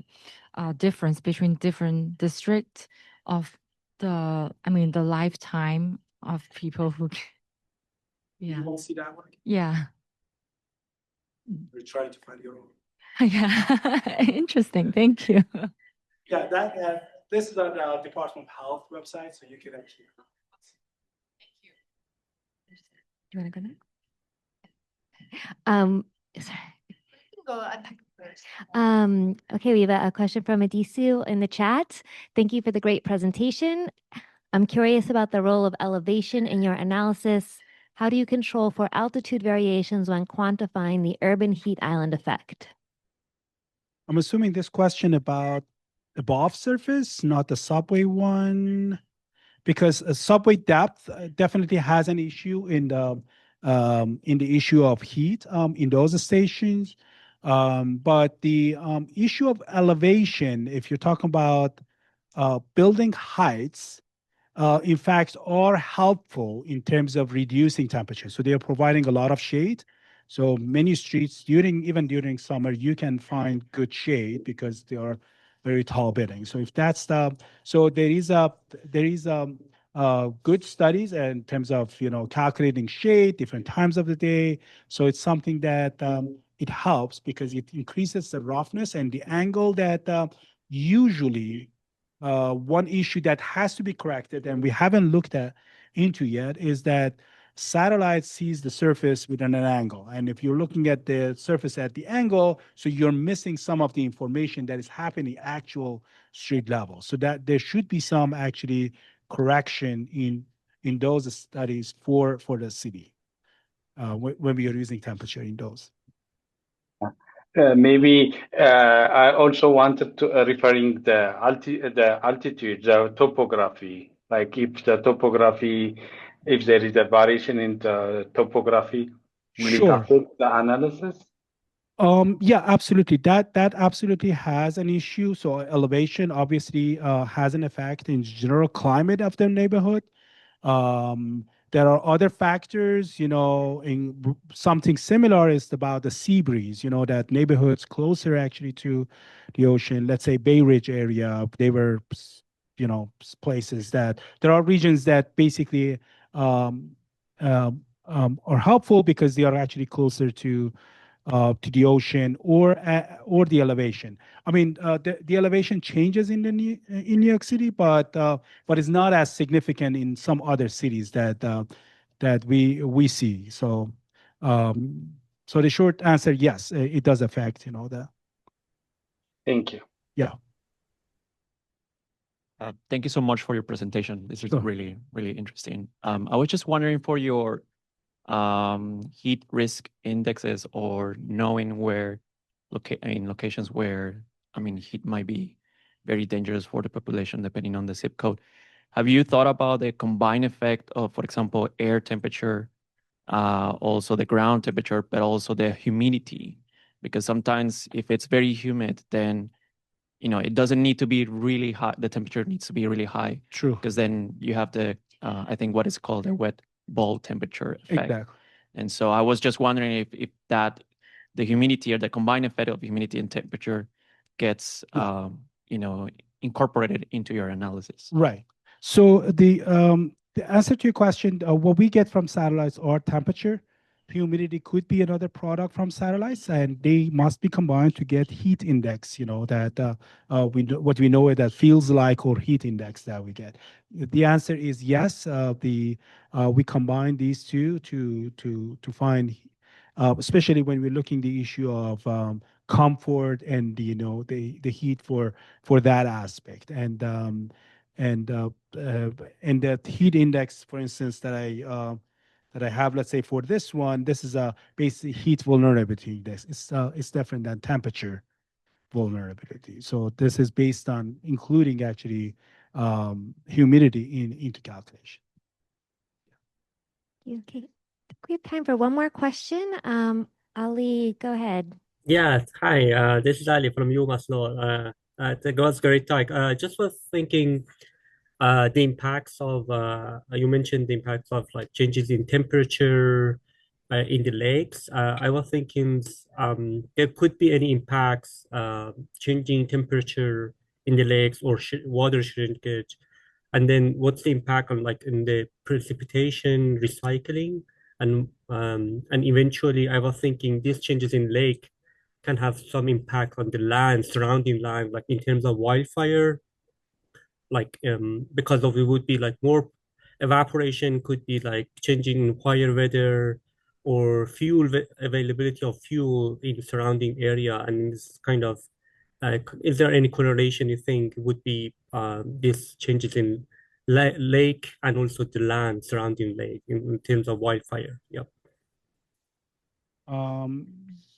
difference between different districts of the lifetime of people who, yeah. You want to see that one? Yeah. We're trying to find your own. Yeah, interesting. Thank you. Yeah, this is on the Department of Health website, so you can actually. Thank you. Do you want to go next? Sorry. Okay, we have a question from Adisu in the chat. Thank you for the great presentation. I'm curious about the role of elevation in your analysis. How do you control for altitude variations when quantifying the urban heat island effect? I'm assuming this question about above surface, not the subway one, because a subway depth definitely has an issue in the issue of heat in those stations. But the issue of elevation, if you're talking about building heights, in fact, are helpful in terms of reducing temperature. So they are providing a lot of shade. So many streets, even during summer, you can find good shade because they are very tall buildings. So if that's so there is good studies in terms of calculating shade, different times of the day. So it's something that it helps because it increases the roughness and the angle that usually one issue that has to be corrected and we haven't looked into yet is that Satellite sees the surface with an angle. And if you're looking at the surface at the angle, so you're missing some of the information that is happening actual street level. So that there should be some actually correction in those studies for the city when we are using temperature in those. Maybe I also wanted to referring the altitude, the topography. Like if the topography, if there is a variation in the topography, will it Sure. affect the analysis? Yeah, absolutely. That absolutely has an issue. So elevation obviously has an effect in general climate of the neighborhood. There are other factors, something similar is about the sea breeze, that neighborhoods closer actually to the ocean, let's say Bay Ridge area, they were, places that there are regions that basically are helpful because they are actually closer to the ocean or the elevation. I mean, the elevation changes in in New York City, but it's not as significant in some other cities that we see. So, so the short answer, yes, it does affect the. Thank you. Yeah. Thank you so much for your presentation. This is Sure. really, really interesting. I was just wondering for your heat risk indexes or knowing where in locations where, heat might be very dangerous for the population depending on the zip code. Have you thought about the combined effect of, for example, air temperature, also the ground temperature, but also the humidity? Because sometimes if it's very humid, then it doesn't need to be really high. The temperature needs to be really high. True. Because then you have the, I think what is called a wet bulb temperature effect. Exactly. And so I was just wondering if the humidity or the combined effect of humidity and temperature gets, incorporated into your analysis. Right. So the answer to your question, what we get from satellites are temperature. Humidity could be another product from satellites, and they must be combined to get heat index. That what we know that feels like or heat index that we get. The answer is yes. We combine these two to find, especially when we're looking the issue of comfort and the heat for that aspect and the heat index, for instance, that I have, let's say for this one, this is a basic heat vulnerability index. It's different than temperature vulnerability. So this is based on including actually humidity into calculation. Okay, we have time for one more question. Ali, go ahead. Yeah, hi. This is Ali from UMass Law. That was great talk. Just was thinking the impacts of you mentioned the impacts of like changes in temperature in the lakes. I was thinking there could be any impacts changing temperature in the lakes or water shrinkage, and then what's the impact on like in the precipitation recycling and eventually I was thinking these changes in lake can have some impact on the land surrounding land, like in terms of wildfire, like because of it would be like more evaporation could be like changing fire weather or fuel availability of fuel in the surrounding area, and this kind of is there any correlation you think would be these changes in lake and also the land surrounding lake in terms of wildfire? Yep.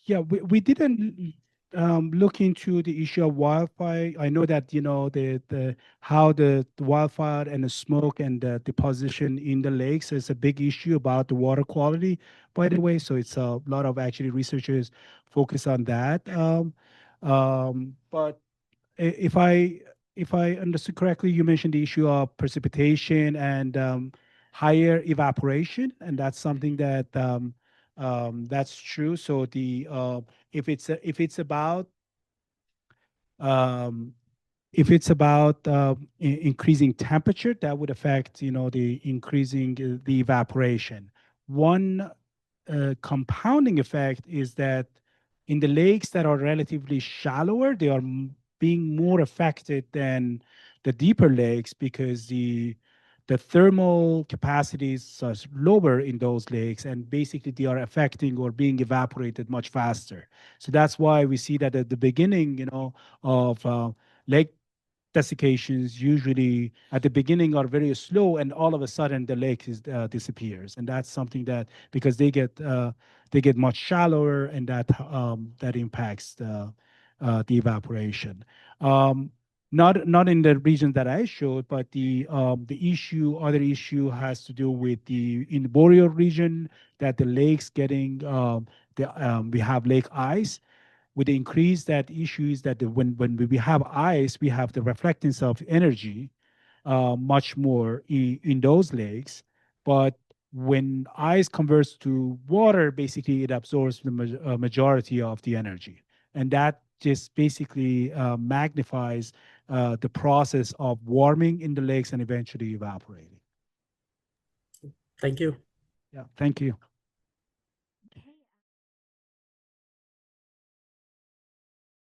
Yeah, we didn't look into the issue of wildfire. I know that the how the wildfire and the smoke and the deposition in the lakes is a big issue about the water quality, by the way. So it's a lot of actually researchers focus on that. But if I understood correctly, you mentioned the issue of precipitation and higher evaporation, and that's something that that's true. So if it's about increasing temperature, that would affect the increasing the evaporation. One compounding effect is that in the lakes that are relatively shallower, they are being more affected than the deeper lakes because the the thermal capacities are lower in those lakes, and basically they are affecting or being evaporated much faster. So that's why we see that at the beginning, of lake desiccations usually at the beginning are very slow, and all of a sudden the lake disappears, and that's something that because they get much shallower, and that impacts the evaporation. Not in the region that I showed, but the other issue has to do with in the boreal region, that the lakes getting we have lake ice. With the increase, that issue is that when we have ice, we have the reflectance of energy much more in those lakes. But when ice converts to water, basically it absorbs the majority of the energy. And that just basically magnifies the process of warming in the lakes and eventually evaporating. Thank you. Yeah, thank you.